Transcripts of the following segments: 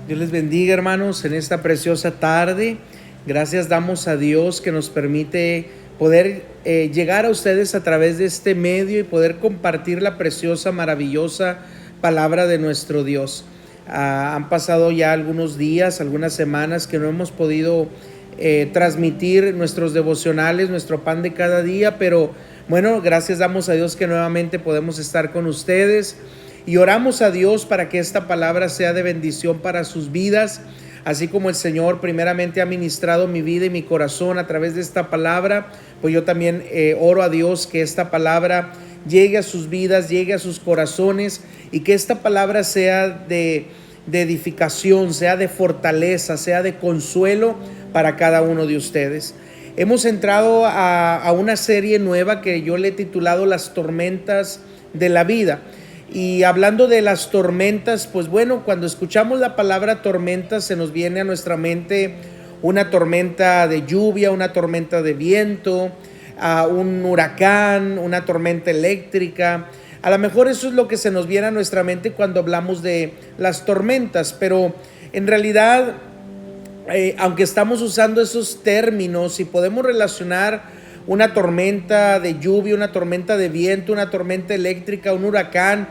Dios les bendiga, hermanos, en esta preciosa tarde. Gracias damos a Dios que nos permite poder llegar a ustedes a través de este medio y poder compartir la preciosa, maravillosa palabra de nuestro Dios. Han pasado ya algunos días, algunas semanas que no hemos podido transmitir nuestros devocionales, nuestro pan de cada día, pero bueno, gracias damos a Dios que nuevamente podemos estar con ustedes. Y oramos a Dios para que esta palabra sea de bendición para sus vidas, así como el Señor primeramente ha ministrado mi vida y mi corazón a través de esta palabra, pues yo también oro a Dios que esta palabra llegue a sus vidas, llegue a sus corazones y que esta palabra sea de edificación, sea de fortaleza, sea de consuelo para cada uno de ustedes. Hemos entrado a una serie nueva que yo le he titulado Las tormentas de la vida. Y hablando de las tormentas, pues bueno, cuando escuchamos la palabra tormenta se nos viene a nuestra mente una tormenta de lluvia, una tormenta de viento, un huracán, una tormenta eléctrica. A lo mejor eso es lo que se nos viene a nuestra mente cuando hablamos de las tormentas, pero en realidad, aunque estamos usando esos términos y podemos relacionar una tormenta de lluvia, una tormenta de viento, una tormenta eléctrica, un huracán,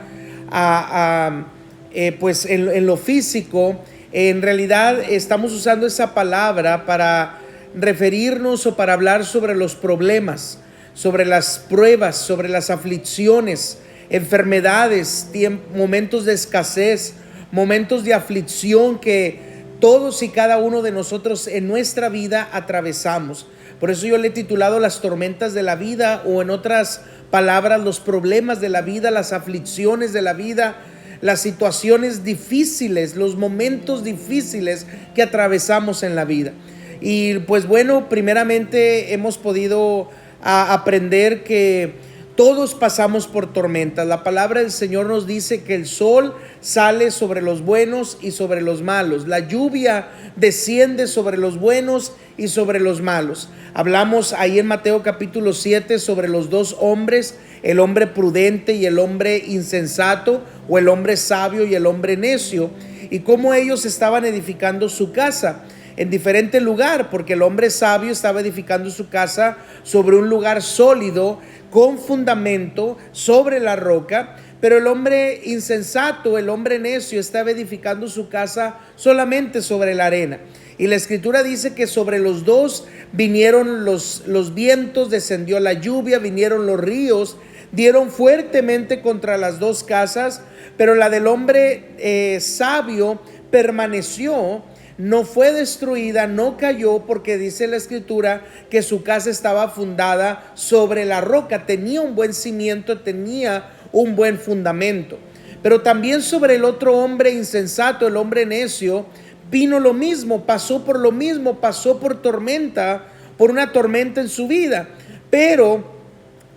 pues en lo físico, en realidad estamos usando esa palabra para referirnos o para hablar sobre los problemas, sobre las pruebas, sobre las aflicciones, enfermedades, momentos de escasez, momentos de aflicción que todos y cada uno de nosotros en nuestra vida atravesamos. Por eso yo le he titulado Las tormentas de la vida, o en otras palabras, los problemas de la vida, las aflicciones de la vida, las situaciones difíciles, los momentos difíciles que atravesamos en la vida. Y pues bueno, primeramente hemos podido aprender que todos pasamos por tormentas. La palabra del Señor nos dice que el sol sale sobre los buenos y sobre los malos. La lluvia desciende sobre los buenos y sobre los malos. Hablamos ahí en Mateo capítulo 7 sobre los dos hombres, el hombre prudente y el hombre insensato, o el hombre sabio y el hombre necio, y cómo ellos estaban edificando su casa en diferente lugar, porque el hombre sabio estaba edificando su casa sobre un lugar sólido, con fundamento, sobre la roca, pero el hombre insensato, el hombre necio, estaba edificando su casa solamente sobre la arena. Y la escritura dice que sobre los dos vinieron los vientos, descendió la lluvia, vinieron los ríos, dieron fuertemente contra las dos casas, pero la del hombre sabio permaneció, no fue destruida, no cayó, porque dice la escritura que su casa estaba fundada sobre la roca, tenía un buen cimiento, tenía un buen fundamento. Pero también sobre el otro hombre insensato, el hombre necio, vino lo mismo, pasó por lo mismo, pasó por tormenta, por una tormenta en su vida, pero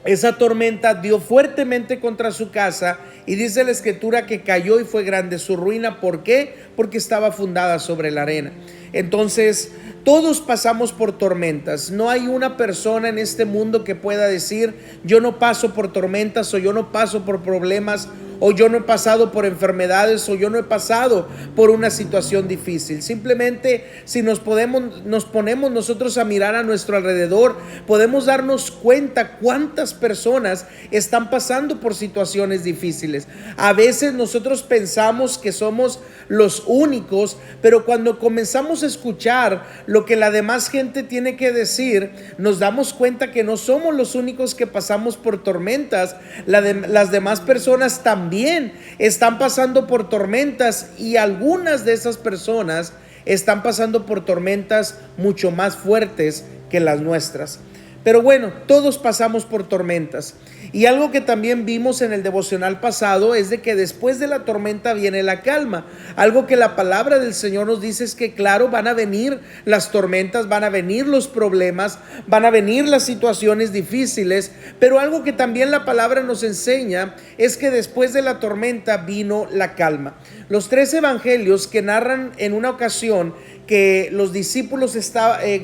esa tormenta dio fuertemente contra su casa y dice la escritura que cayó y fue grande su ruina. ¿Por qué? Porque estaba fundada sobre la arena. Entonces, todos pasamos por tormentas. No hay una persona en este mundo que pueda decir: yo no paso por tormentas, o yo no paso por problemas, o yo no he pasado por enfermedades, o yo no he pasado por una situación difícil. Simplemente, si nos ponemos nosotros a mirar a nuestro alrededor, podemos darnos cuenta cuántas personas están pasando por situaciones difíciles. A veces nosotros pensamos que somos los únicos, pero cuando comenzamos a escuchar lo que la demás gente tiene que decir, nos damos cuenta que no somos los únicos que pasamos por tormentas. Las demás personas también están pasando por tormentas, y algunas de esas personas están pasando por tormentas mucho más fuertes que las nuestras. Pero bueno, todos pasamos por tormentas. Y algo que también vimos en el devocional pasado es de que después de la tormenta viene la calma. Algo que la palabra del Señor nos dice es que claro, van a venir las tormentas, van a venir los problemas, van a venir las situaciones difíciles, pero algo que también la palabra nos enseña es que después de la tormenta vino la calma. Los 3 evangelios que narran en una ocasión que los discípulos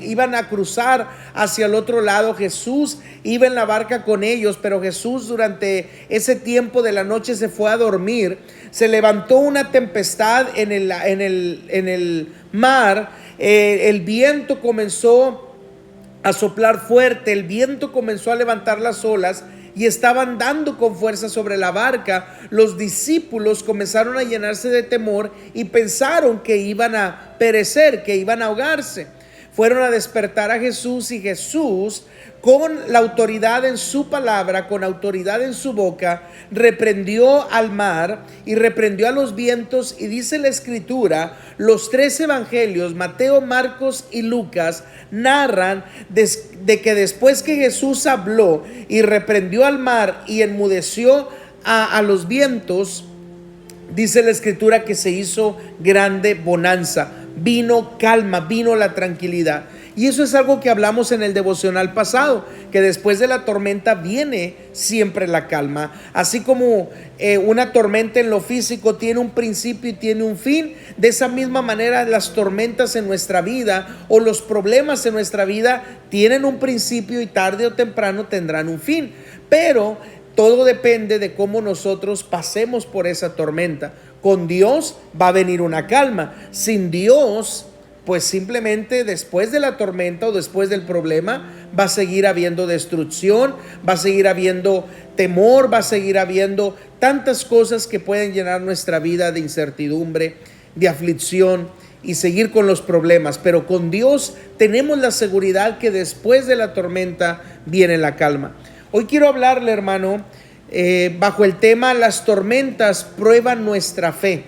iban a cruzar hacia el otro lado, Jesús iba en la barca con ellos, pero Jesús Jesús durante ese tiempo de la noche se fue a dormir, se levantó una tempestad en el mar, el viento comenzó a soplar fuerte, el viento comenzó a levantar las olas y estaban dando con fuerza sobre la barca. Los discípulos comenzaron a llenarse de temor y pensaron que iban a perecer, que iban a ahogarse. Fueron a despertar a Jesús y Jesús, con la autoridad en su palabra, con autoridad en su boca, reprendió al mar y reprendió a los vientos. Y dice la Escritura, los 3 evangelios, Mateo, Marcos y Lucas, narran de que después que Jesús habló y reprendió al mar y enmudeció a los vientos, dice la Escritura que se hizo grande bonanza, vino calma, vino la tranquilidad. Y eso es algo que hablamos en el devocional pasado, que después de la tormenta viene siempre la calma. Así como una tormenta en lo físico tiene un principio y tiene un fin, de esa misma manera las tormentas en nuestra vida o los problemas en nuestra vida tienen un principio y tarde o temprano tendrán un fin. Pero todo depende de cómo nosotros pasemos por esa tormenta. Con Dios va a venir una calma. Sin Dios, pues simplemente después de la tormenta o después del problema va a seguir habiendo destrucción, va a seguir habiendo temor, va a seguir habiendo tantas cosas que pueden llenar nuestra vida de incertidumbre, de aflicción y seguir con los problemas. Pero con Dios tenemos la seguridad que después de la tormenta viene la calma. Hoy quiero hablarle, hermano, bajo el tema: las tormentas prueban nuestra fe.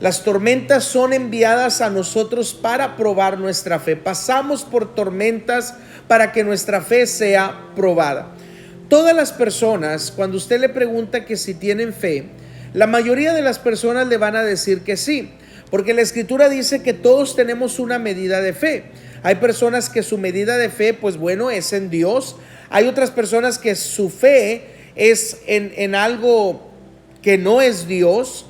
Las tormentas son enviadas a nosotros para probar nuestra fe. Pasamos por tormentas para que nuestra fe sea probada. Todas las personas, cuando usted le pregunta que si tienen fe, la mayoría de las personas le van a decir que sí, porque la Escritura dice que todos tenemos una medida de fe. Hay personas que su medida de fe, pues bueno, es en Dios. Hay otras personas que su fe es en algo que no es Dios,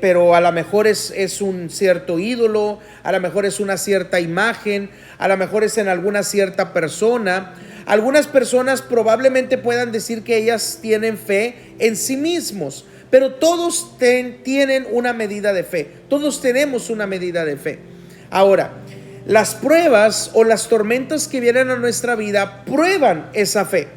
pero a lo mejor es un cierto ídolo, a lo mejor es una cierta imagen, a lo mejor es en alguna cierta persona. Algunas personas probablemente puedan decir que ellas tienen fe en sí mismos, pero todos tienen una medida de fe. Todos tenemos una medida de fe. Ahora, las pruebas o las tormentas que vienen a nuestra vida prueban esa fe,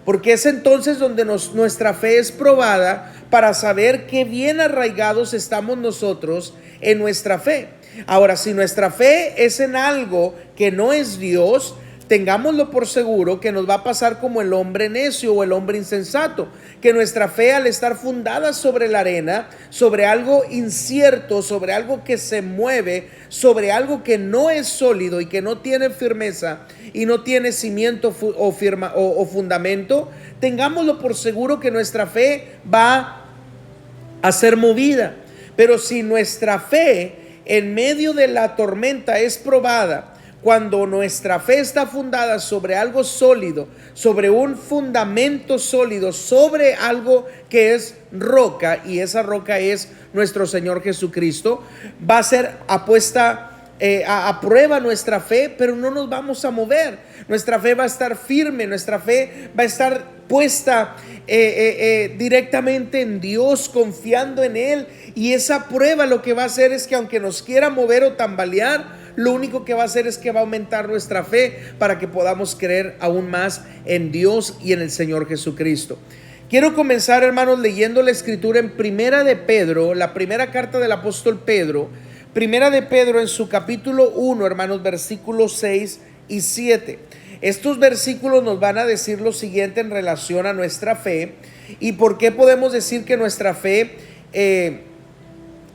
porque es entonces donde nuestra fe es probada para saber qué bien arraigados estamos nosotros en nuestra fe. Ahora, si nuestra fe es en algo que no es Dios, tengámoslo por seguro que nos va a pasar como el hombre necio o el hombre insensato, que nuestra fe, al estar fundada sobre la arena, sobre algo incierto, sobre algo que se mueve, sobre algo que no es sólido y que no tiene firmeza y no tiene cimiento o fundamento, tengámoslo por seguro que nuestra fe va a ser movida. Pero si nuestra fe en medio de la tormenta es probada, cuando nuestra fe está fundada sobre algo sólido, sobre un fundamento sólido, sobre algo que es roca, y esa roca es nuestro Señor Jesucristo, va a ser puesta a prueba nuestra fe, pero no nos vamos a mover. Nuestra fe va a estar firme, nuestra fe va a estar puesta directamente en Dios, confiando en Él. Y esa prueba lo que va a hacer es que, aunque nos quiera mover o tambalear, lo único que va a hacer es que va a aumentar nuestra fe para que podamos creer aún más en Dios y en el Señor Jesucristo. Quiero comenzar, hermanos, leyendo la Escritura en Primera de Pedro, la primera carta del apóstol Pedro. Primera de Pedro, en su capítulo 1, hermanos, versículos 6 y 7. Estos versículos nos van a decir lo siguiente en relación a nuestra fe y por qué podemos decir que nuestra fe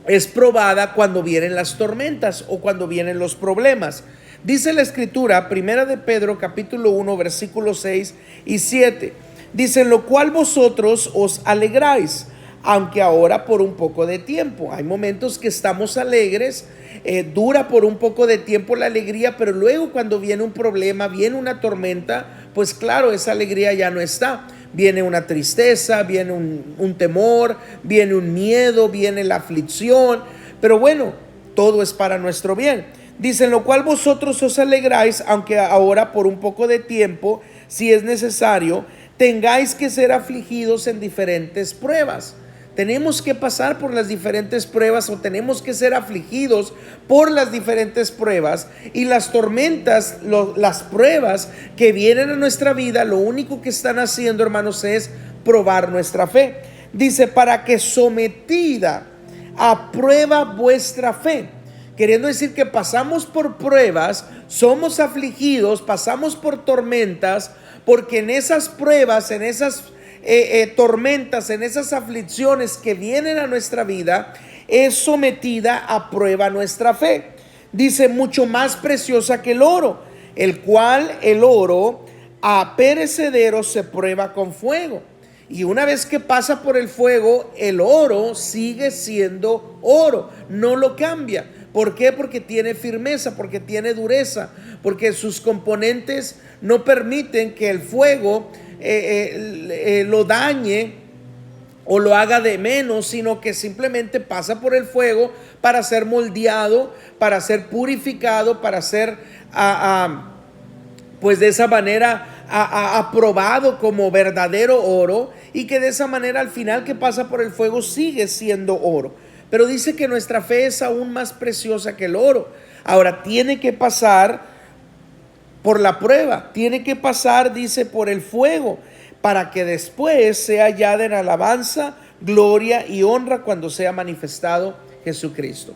es probada cuando vienen las tormentas o cuando vienen los problemas. Dice la Escritura, Primera de Pedro, capítulo 1, versículos 6 y 7. Dice: en lo cual vosotros os alegráis, aunque ahora por un poco de tiempo. Hay momentos que estamos alegres, dura por un poco de tiempo la alegría, pero luego cuando viene un problema, viene una tormenta, pues claro, esa alegría ya no está. Viene una tristeza, viene un temor, viene un miedo, viene la aflicción, pero bueno, todo es para nuestro bien. Dice: en lo cual vosotros os alegráis, aunque ahora por un poco de tiempo, si es necesario, tengáis que ser afligidos en diferentes pruebas. Tenemos que pasar por las diferentes pruebas, o tenemos que ser afligidos por las diferentes pruebas. Y las tormentas, las pruebas que vienen a nuestra vida, lo único que están haciendo, hermanos, es probar nuestra fe. Dice, para que sometida a prueba vuestra fe. Queriendo decir que pasamos por pruebas, somos afligidos, pasamos por tormentas, porque en esas pruebas, en esas tormentas, en esas aflicciones que vienen a nuestra vida, es sometida a prueba nuestra fe. Dice, mucho más preciosa que el oro, el cual el oro a perecedero se prueba con fuego. Y una vez que pasa por el fuego, el oro sigue siendo oro, no lo cambia. ¿Por qué? Porque tiene firmeza, porque tiene dureza, porque sus componentes no permiten que el fuego lo dañe o lo haga de menos, sino que simplemente pasa por el fuego para ser moldeado, para ser purificado, para ser pues de esa manera aprobado como verdadero oro, y que de esa manera al final que pasa por el fuego sigue siendo oro. Pero dice que nuestra fe es aún más preciosa que el oro. Ahora tiene que pasar por la prueba, tiene que pasar, dice, por el fuego, para que después sea hallada en alabanza, gloria y honra cuando sea manifestado Jesucristo.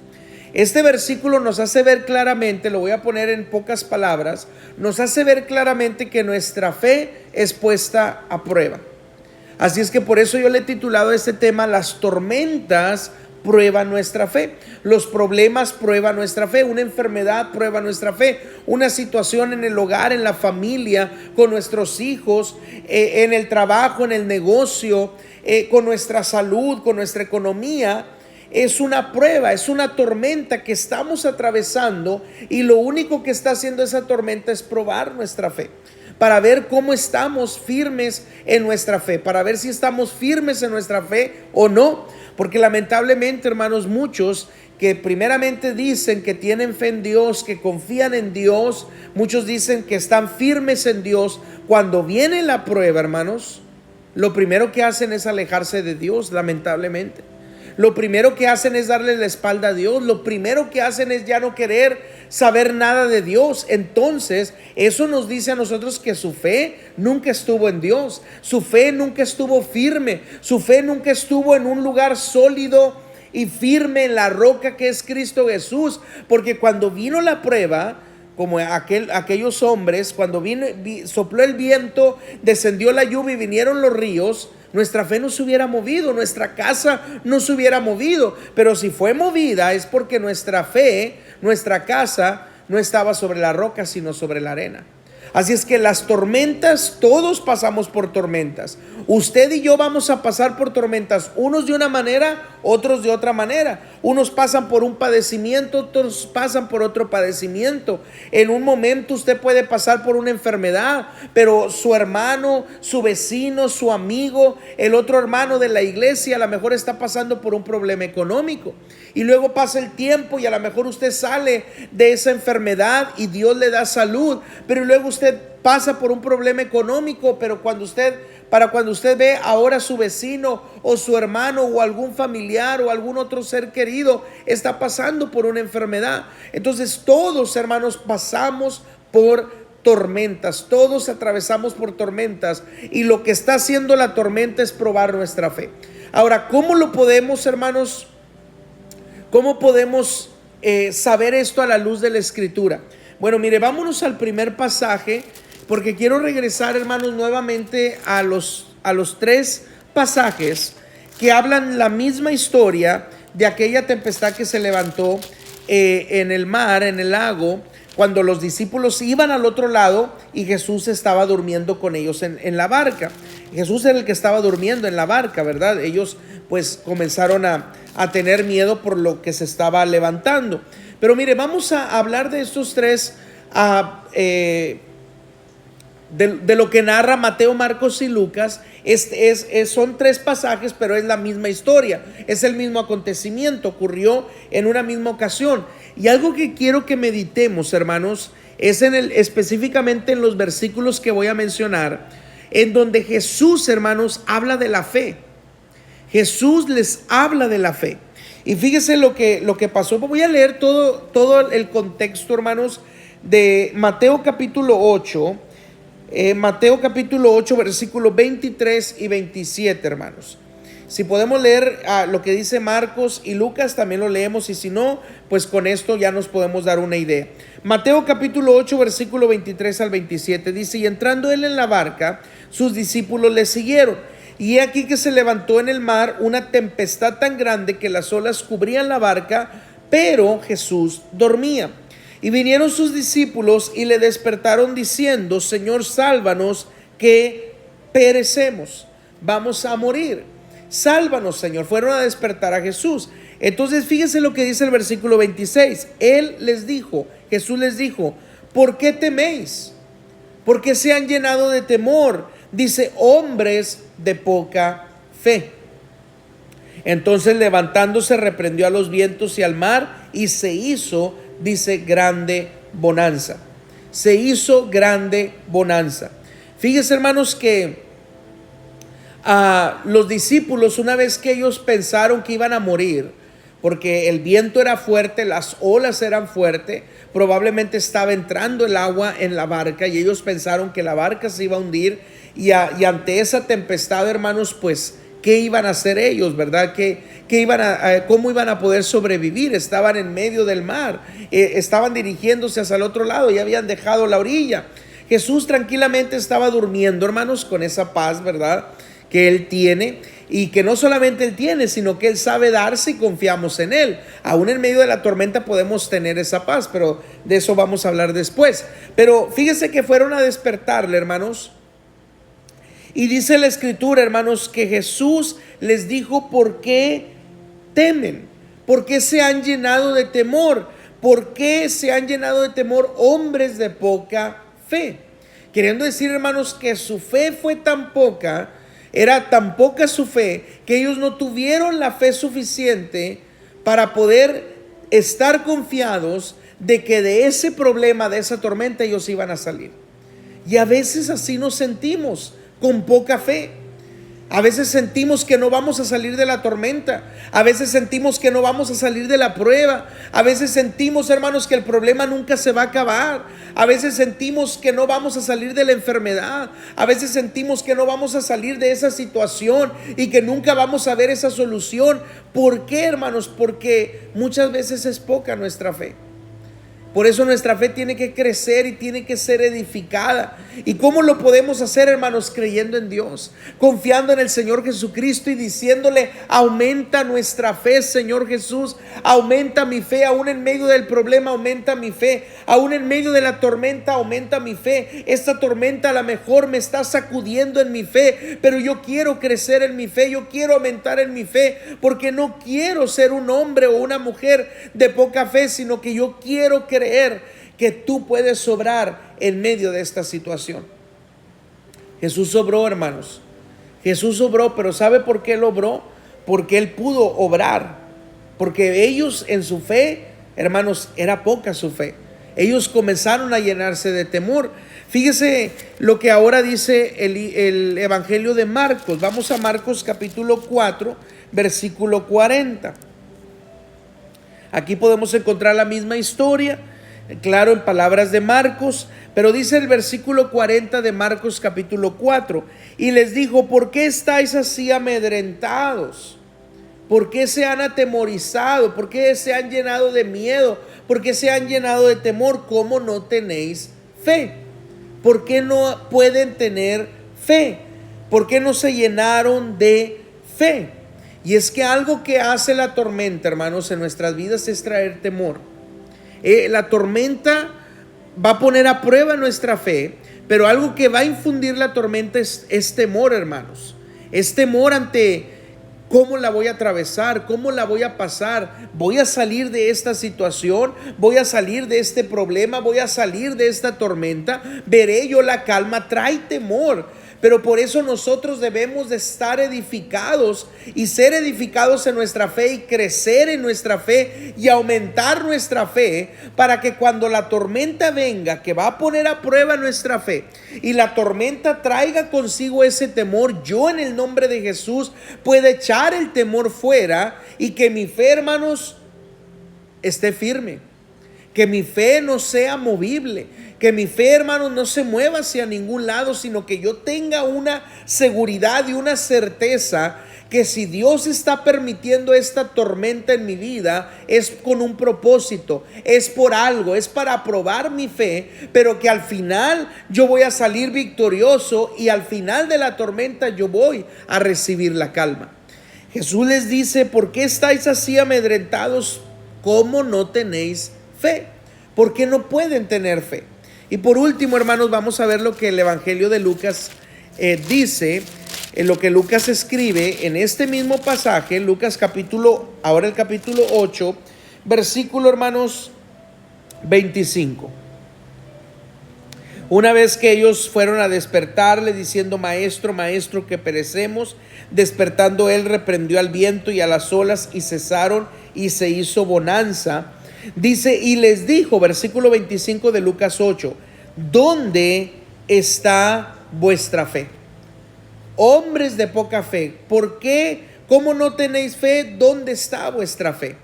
Este versículo nos hace ver claramente, lo voy a poner en pocas palabras, nos hace ver claramente que nuestra fe es puesta a prueba. Así es que por eso yo le he titulado este tema, las tormentas prueban nuestra fe, los problemas prueban nuestra fe, una enfermedad prueba nuestra fe, una situación en el hogar, en la familia, con nuestros hijos, en el trabajo, en el negocio, con nuestra salud, con nuestra economía. Es una prueba, es una tormenta que estamos atravesando, y lo único que está haciendo esa tormenta es probar nuestra fe, para ver cómo estamos firmes en nuestra fe, para ver si estamos firmes en nuestra fe o no. Porque lamentablemente, hermanos, muchos que primeramente dicen que tienen fe en Dios, que confían en Dios, muchos dicen que están firmes en Dios, cuando viene la prueba, hermanos, lo primero que hacen es alejarse de Dios, lamentablemente. Lo primero que hacen es darle la espalda a Dios. Lo primero que hacen es ya no querer saber nada de Dios. Entonces, eso nos dice a nosotros que su fe nunca estuvo en Dios. Su fe nunca estuvo firme. Su fe nunca estuvo en un lugar sólido y firme en la roca que es Cristo Jesús. Porque cuando vino la prueba, como aquellos hombres, cuando sopló el viento, descendió la lluvia y vinieron los ríos, nuestra fe no se hubiera movido, nuestra casa no se hubiera movido. Pero si fue movida es porque nuestra fe, nuestra casa, no estaba sobre la roca, sino sobre la arena. Así es que las tormentas, todos pasamos por tormentas. Usted y yo vamos a pasar por tormentas, unos de una manera, otros de otra manera. Unos pasan por un padecimiento, otros pasan por otro padecimiento. En un momento usted puede pasar por una enfermedad, pero su hermano, su vecino, su amigo, el otro hermano de la iglesia a lo mejor está pasando por un problema económico. Y luego pasa el tiempo y a lo mejor usted sale de esa enfermedad y Dios le da salud, pero luego usted pasa por un problema económico, pero cuando usted ve ahora a su vecino o su hermano o algún familiar o algún otro ser querido está pasando por una enfermedad. Entonces todos, hermanos, pasamos por tormentas, todos atravesamos por tormentas, y lo que está haciendo la tormenta es probar nuestra fe. Ahora, ¿cómo lo podemos, hermanos? ¿Cómo podemos saber esto a la luz de la Escritura? Bueno, mire, vámonos al primer pasaje, porque quiero regresar, hermanos, nuevamente a los 3 pasajes que hablan la misma historia de aquella tempestad que se levantó en el mar, en el lago, cuando los discípulos iban al otro lado y Jesús estaba durmiendo con ellos en la barca. Jesús era el que estaba durmiendo en la barca, ¿verdad? Ellos pues comenzaron a tener miedo por lo que se estaba levantando. Pero mire, vamos a hablar de estos 3 de lo que narra Mateo, Marcos y Lucas. Son 3 pasajes, pero es la misma historia, es el mismo acontecimiento, ocurrió en una misma ocasión. Y algo que quiero que meditemos, hermanos, es específicamente en los versículos que voy a mencionar, en donde Jesús, hermanos, habla de la fe. Jesús les habla de la fe. Y fíjese lo que pasó. Voy a leer todo el contexto, hermanos, de Mateo capítulo 8. Mateo capítulo 8, versículos 23 y 27, hermanos. Si podemos leer lo que dice Marcos y Lucas, también lo leemos, y si no, pues con esto ya nos podemos dar una idea. Mateo capítulo 8, versículo 23 al 27 dice: y entrando él en la barca, sus discípulos le siguieron. Y he aquí que se levantó en el mar una tempestad tan grande que las olas cubrían la barca, pero Jesús dormía. Y vinieron sus discípulos y le despertaron diciendo: Señor, sálvanos, que perecemos, vamos a morir. Sálvanos, Señor. Fueron a despertar a Jesús. Entonces fíjense lo que dice el versículo 26. Jesús les dijo: ¿por qué teméis? ¿Por qué se han llenado de temor? Dice: hombres de poca fe. Entonces, levantándose, reprendió a los vientos y al mar, y se hizo, dice, grande bonanza. Se hizo grande bonanza. Fíjense, hermanos, que los discípulos, una vez que ellos pensaron que iban a morir, porque el viento era fuerte, las olas eran fuertes, probablemente estaba entrando el agua en la barca y ellos pensaron que la barca se iba a hundir, y ante esa tempestad, hermanos, pues ¿qué iban a hacer ellos, verdad? ¿Cómo iban a poder sobrevivir? Estaban en medio del mar, estaban dirigiéndose hacia el otro lado y habían dejado la orilla. Jesús tranquilamente estaba durmiendo, hermanos, con esa paz, ¿verdad?, que Él tiene, y que no solamente Él tiene, sino que Él sabe darse y confiamos en Él. Aún en medio de la tormenta podemos tener esa paz, pero de eso vamos a hablar después. Pero fíjese que fueron a despertarle, hermanos, y dice la Escritura, hermanos, que Jesús les dijo: ¿por qué temen? ¿Por qué se han llenado de temor? ¿Por qué se han llenado de temor, hombres de poca fe? Queriendo decir, hermanos, que su fe fue tan poca, era tan poca su fe, que ellos no tuvieron la fe suficiente para poder estar confiados de que de ese problema, de esa tormenta, ellos iban a salir. Y a veces así nos sentimos, con poca fe. A veces sentimos que no vamos a salir de la tormenta. A veces sentimos que no vamos a salir de la prueba. A veces sentimos, hermanos, que el problema nunca se va a acabar. A veces sentimos que no vamos a salir de la enfermedad. A veces sentimos que no vamos a salir de esa situación y que nunca vamos a ver esa solución. ¿Por qué, hermanos? Porque muchas veces es poca nuestra fe. Por eso nuestra fe tiene que crecer y tiene que ser edificada. ¿Y cómo lo podemos hacer, hermanos? Creyendo en Dios, confiando en el Señor Jesucristo y diciéndole: aumenta nuestra fe, Señor Jesús, aumenta mi fe, aún en medio del problema, aumenta mi fe, aún en medio de la tormenta, aumenta mi fe. Esta tormenta a lo mejor me está sacudiendo en mi fe, pero yo quiero crecer en mi fe, yo quiero aumentar en mi fe, porque no quiero ser un hombre o una mujer de poca fe, sino que yo quiero creer que tú puedes obrar en medio de esta situación. Jesús obró, hermanos. Jesús obró, pero ¿sabe por qué Él obró? Porque Él pudo obrar. Porque ellos en su fe, hermanos, era poca su fe. Ellos comenzaron a llenarse de temor. Fíjese lo que ahora dice el Evangelio de Marcos. Vamos a Marcos capítulo 4, versículo 40. Aquí podemos encontrar la misma historia, claro, en palabras de Marcos, pero dice el versículo 40 de Marcos capítulo 4: y les dijo: ¿por qué estáis así amedrentados? ¿Por qué se han atemorizado? ¿Por qué se han llenado de miedo? ¿Por qué se han llenado de temor? ¿Cómo no tenéis fe? ¿Por qué no pueden tener fe? ¿Por qué no se llenaron de fe? Y es que algo que hace la tormenta, hermanos, en nuestras vidas es traer temor. La tormenta va a poner a prueba nuestra fe, pero algo que va a infundir la tormenta es temor, hermanos. Es temor ante cómo la voy a atravesar, cómo la voy a pasar. Voy a salir de esta situación, voy a salir de este problema, voy a salir de esta tormenta. Veré yo la calma. Trae temor. Pero por eso nosotros debemos de estar edificados y ser edificados en nuestra fe y crecer en nuestra fe y aumentar nuestra fe, para que cuando la tormenta venga, que va a poner a prueba nuestra fe, y la tormenta traiga consigo ese temor, yo en el nombre de Jesús pueda echar el temor fuera y que mi fe, hermanos, esté firme. Que mi fe no sea movible, que mi fe, hermanos, no se mueva hacia ningún lado, sino que yo tenga una seguridad y una certeza que si Dios está permitiendo esta tormenta en mi vida, es con un propósito, es por algo, es para probar mi fe, pero que al final yo voy a salir victorioso y al final de la tormenta yo voy a recibir la calma. Jesús les dice: ¿por qué estáis así amedrentados? ¿Cómo no tenéis fe? ¿Por qué no pueden tener fe? Y por último, hermanos, vamos a ver lo que el Evangelio de Lucas dice, en lo que Lucas escribe en este mismo pasaje, Lucas ahora el capítulo 8, versículo, hermanos, 25. Una vez que ellos fueron a despertarle diciendo: Maestro, maestro, que perecemos, despertando él reprendió al viento y a las olas y cesaron y se hizo bonanza. Dice: y les dijo, versículo 25 de Lucas 8, ¿dónde está vuestra fe? Hombres de poca fe, ¿por qué? ¿Cómo no tenéis fe? ¿Dónde está vuestra fe?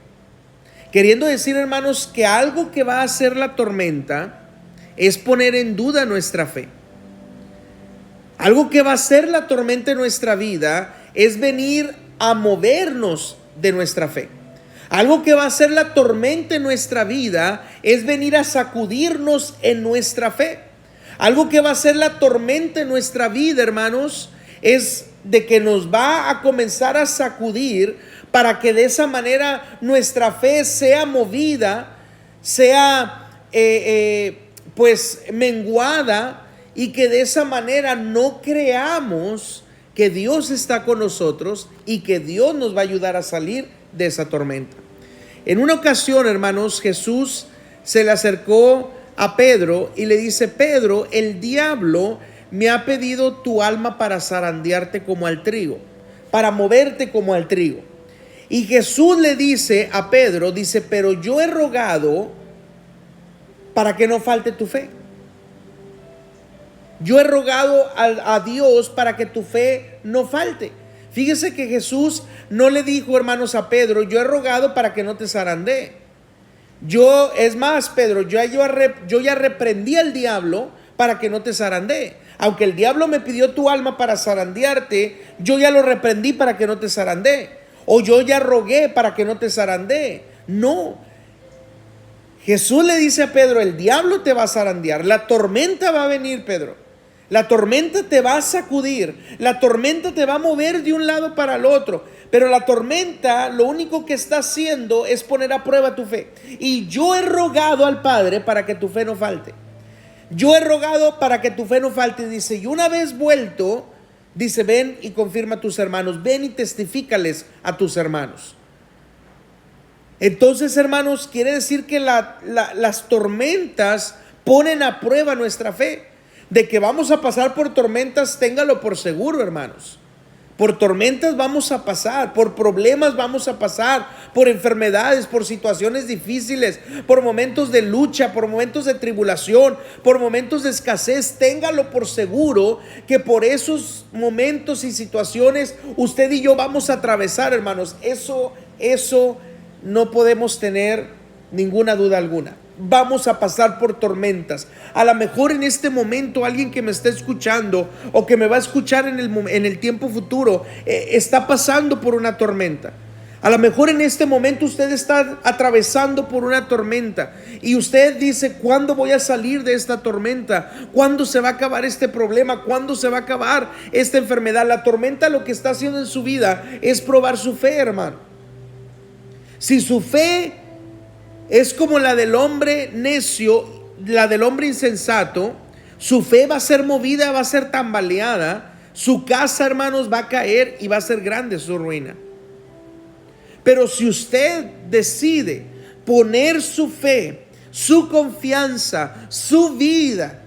Queriendo decir, hermanos, que algo que va a hacer la tormenta es poner en duda nuestra fe. Algo que va a hacer la tormenta en nuestra vida es venir a movernos de nuestra fe. Algo que va a hacer la tormenta en nuestra vida es venir a sacudirnos en nuestra fe. Algo que va a hacer la tormenta en nuestra vida, hermanos, es de que nos va a comenzar a sacudir para que de esa manera nuestra fe sea movida, sea pues menguada, y que de esa manera no creamos que Dios está con nosotros y que Dios nos va a ayudar a salir de esa tormenta. En una ocasión, hermanos, Jesús se le acercó a Pedro y le dice: Pedro, el diablo me ha pedido tu alma para zarandearte como al trigo, para moverte como al trigo. Y Jesús le dice a Pedro, dice: pero yo he rogado para que no falte tu fe. Yo he rogado a Dios para que tu fe no falte. Fíjese que Jesús no le dijo, hermanos, a Pedro: yo he rogado para que no te zarandee. Es más, Pedro, yo ya reprendí al diablo para que no te zarandee. Aunque el diablo me pidió tu alma para zarandearte, yo ya lo reprendí para que no te zarandee. O yo ya rogué para que no te zarandee. No. Jesús le dice a Pedro: el diablo te va a zarandear. La tormenta va a venir, Pedro. La tormenta te va a sacudir, la tormenta te va a mover de un lado para el otro, pero la tormenta lo único que está haciendo es poner a prueba tu fe. Y yo he rogado al Padre para que tu fe no falte. Yo he rogado para que tu fe no falte. Dice: y una vez vuelto, dice: ven y confirma a tus hermanos, ven y testifícales a tus hermanos. Entonces, hermanos, quiere decir que las tormentas ponen a prueba nuestra fe. De que vamos a pasar por tormentas, téngalo por seguro, hermanos. Por tormentas vamos a pasar, por problemas vamos a pasar, por enfermedades, por situaciones difíciles, por momentos de lucha, por momentos de tribulación, por momentos de escasez. Téngalo por seguro que por esos momentos y situaciones usted y yo vamos a atravesar, hermanos. Eso no podemos tener ninguna duda alguna. Vamos a pasar por tormentas. A lo mejor en este momento alguien que me está escuchando o que me va a escuchar en el tiempo futuro está pasando por una tormenta. A lo mejor en este momento usted está atravesando por una tormenta y usted dice: ¿cuándo voy a salir de esta tormenta? ¿Cuándo se va a acabar este problema? ¿Cuándo se va a acabar esta enfermedad? La tormenta lo que está haciendo en su vida es probar su fe, hermano. Si su fe es como la del hombre necio, la del hombre insensato, su fe va a ser movida, va a ser tambaleada. Su casa, hermanos, va a caer y va a ser grande su ruina. Pero si usted decide poner su fe, su confianza, su vida,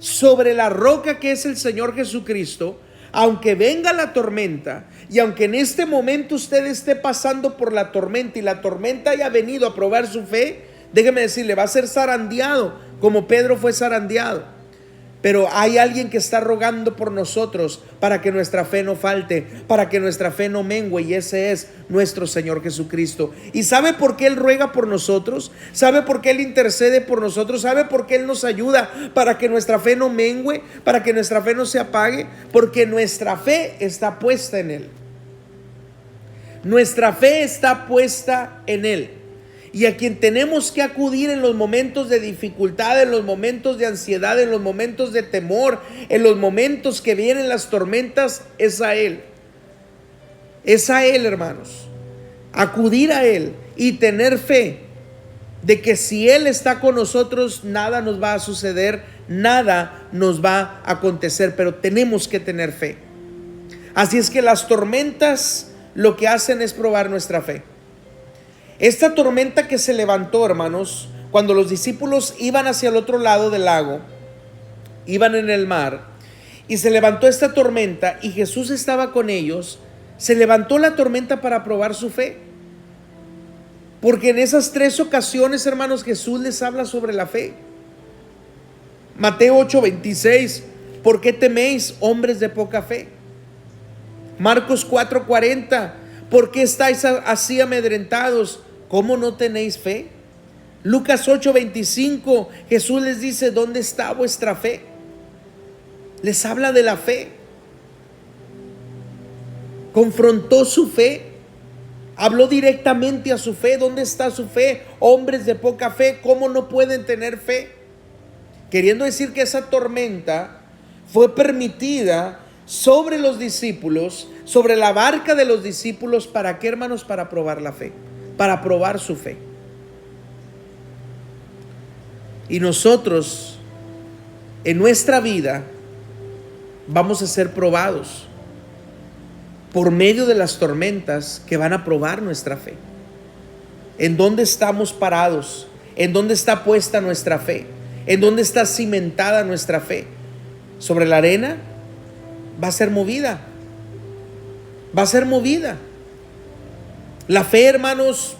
sobre la roca que es el Señor Jesucristo, aunque venga la tormenta y aunque en este momento usted esté pasando por la tormenta y la tormenta haya venido a probar su fe, déjeme decirle, va a ser zarandeado como Pedro fue zarandeado. Pero hay alguien que está rogando por nosotros para que nuestra fe no falte, para que nuestra fe no mengue, y ese es nuestro Señor Jesucristo. ¿Y sabe por qué Él ruega por nosotros? ¿Sabe por qué Él intercede por nosotros? ¿Sabe por qué Él nos ayuda para que nuestra fe no mengue, para que nuestra fe no se apague? Porque nuestra fe está puesta en Él. Nuestra fe está puesta en Él. Y a quien tenemos que acudir en los momentos de dificultad, en los momentos de ansiedad, en los momentos de temor, en los momentos que vienen las tormentas, es a Él. Es a Él, hermanos. Acudir a Él y tener fe de que si Él está con nosotros, nada nos va a suceder, nada nos va a acontecer, pero tenemos que tener fe. Así es que las tormentas lo que hacen es probar nuestra fe. Esta tormenta que se levantó, hermanos, cuando los discípulos iban hacia el otro lado del lago, iban en el mar, y se levantó esta tormenta y Jesús estaba con ellos, se levantó la tormenta para probar su fe. Porque en esas 3 ocasiones, hermanos, Jesús les habla sobre la fe. Mateo 8:26, ¿por qué teméis, hombres de poca fe? Marcos 4:40, ¿por qué estáis así amedrentados? ¿Cómo no tenéis fe? Lucas 8:25, Jesús les dice, ¿dónde está vuestra fe? Les habla de la fe. Confrontó su fe. Habló directamente a su fe. ¿Dónde está su fe? Hombres de poca fe, ¿cómo no pueden tener fe? Queriendo decir que esa tormenta fue permitida sobre los discípulos, sobre la barca de los discípulos. ¿Para qué, hermanos? Para probar la fe, para probar su fe. Y nosotros en nuestra vida vamos a ser probados por medio de las tormentas que van a probar nuestra fe. ¿En dónde estamos parados? ¿En dónde está puesta nuestra fe? ¿En dónde está cimentada nuestra fe? ¿Sobre la arena? Va a ser movida. Va a ser movida. La fe, hermanos,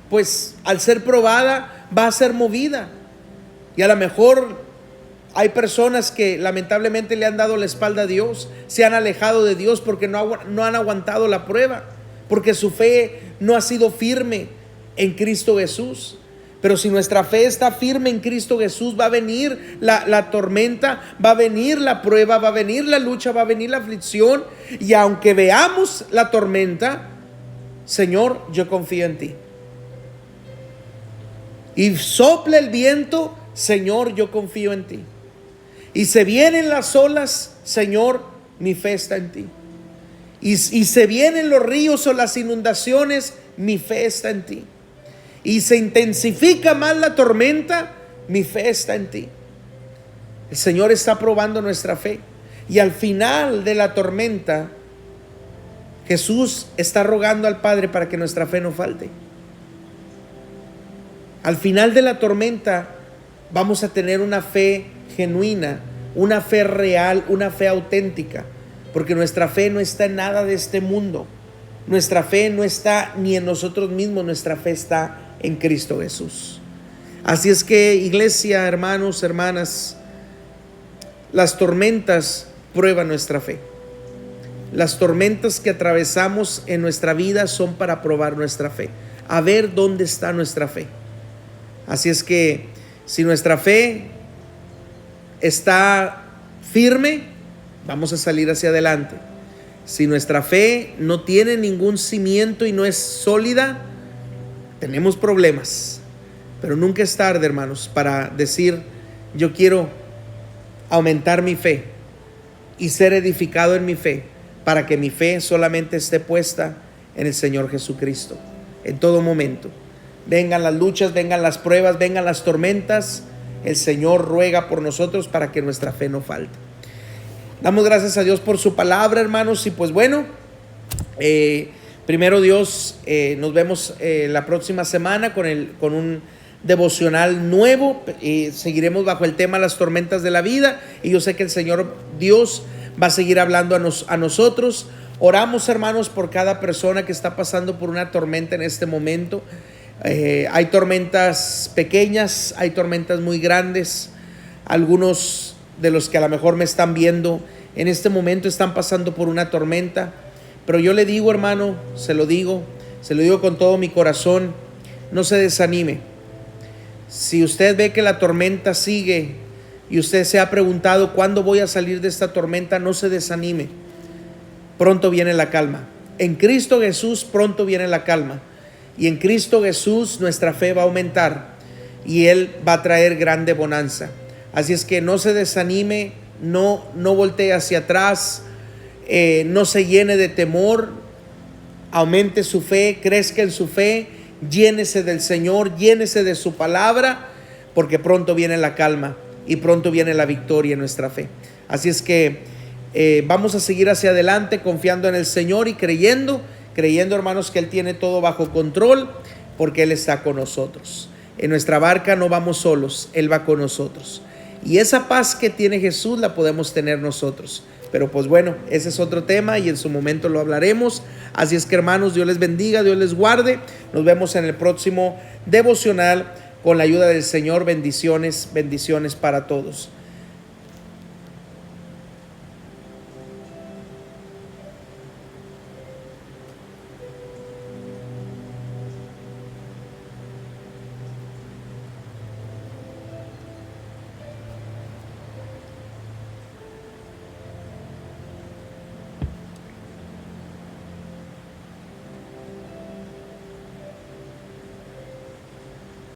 pues al ser probada va a ser movida. Y a lo mejor hay personas que lamentablemente le han dado la espalda a Dios, se han alejado de Dios porque no han aguantado la prueba, porque su fe no ha sido firme en Cristo Jesús. Pero si nuestra fe está firme en Cristo Jesús, va a venir la tormenta, va a venir la prueba, va a venir la lucha, va a venir la aflicción. Y aunque veamos la tormenta, Señor, yo confío en ti. Y sople el viento, Señor, yo confío en ti. Y se vienen las olas, Señor, mi fe está en ti. Y se vienen los ríos o las inundaciones, mi fe está en ti. Y se intensifica más la tormenta, mi fe está en ti. El Señor está probando nuestra fe. Y al final de la tormenta, Jesús está rogando al Padre para que nuestra fe no falte. Al final de la tormenta vamos a tener una fe genuina, una fe real, una fe auténtica, porque nuestra fe no está en nada de este mundo. Nuestra fe no está ni en nosotros mismos, nuestra fe está en Cristo Jesús. Así es que, iglesia, hermanos, hermanas, las tormentas prueban nuestra fe. Las tormentas que atravesamos en nuestra vida son para probar nuestra fe, a ver dónde está nuestra fe. Así es que si nuestra fe está firme, vamos a salir hacia adelante. Si nuestra fe no tiene ningún cimiento y no es sólida, tenemos problemas. Pero nunca es tarde, hermanos, para decir, yo quiero aumentar mi fe y ser edificado en mi fe, para que mi fe solamente esté puesta en el Señor Jesucristo en todo momento. Vengan las luchas, vengan las pruebas, vengan las tormentas, el Señor ruega por nosotros para que nuestra fe no falte. Damos gracias a Dios por su palabra, hermanos. Y pues bueno, primero Dios, nos vemos la próxima semana con un devocional nuevo. Seguiremos bajo el tema las tormentas de la vida, y yo sé que el Señor Dios va a seguir hablando a nosotros. Oramos, hermanos, por cada persona que está pasando por una tormenta en este momento. Hay tormentas pequeñas, hay tormentas muy grandes. Algunos de los que a lo mejor me están viendo en este momento están pasando por una tormenta, pero yo le digo, hermano, se lo digo con todo mi corazón, no se desanime. Si usted ve que la tormenta sigue y usted se ha preguntado ¿cuándo voy a salir de esta tormenta?, no se desanime. Pronto viene la calma. En Cristo Jesús pronto viene la calma. Y en Cristo Jesús nuestra fe va a aumentar y Él va a traer grande bonanza. Así es que no se desanime, no voltee hacia atrás, no se llene de temor. Aumente su fe, crezca en su fe, llénese del Señor, llénese de su palabra, porque pronto viene la calma y pronto viene la victoria en nuestra fe. Así es que vamos a seguir hacia adelante confiando en el Señor y creyendo, hermanos, que Él tiene todo bajo control, porque Él está con nosotros. En nuestra barca no vamos solos, Él va con nosotros. Y esa paz que tiene Jesús la podemos tener nosotros. Pero pues bueno, ese es otro tema y en su momento lo hablaremos. Así es que, hermanos, Dios les bendiga, Dios les guarde. Nos vemos en el próximo devocional con la ayuda del Señor. Bendiciones para todos.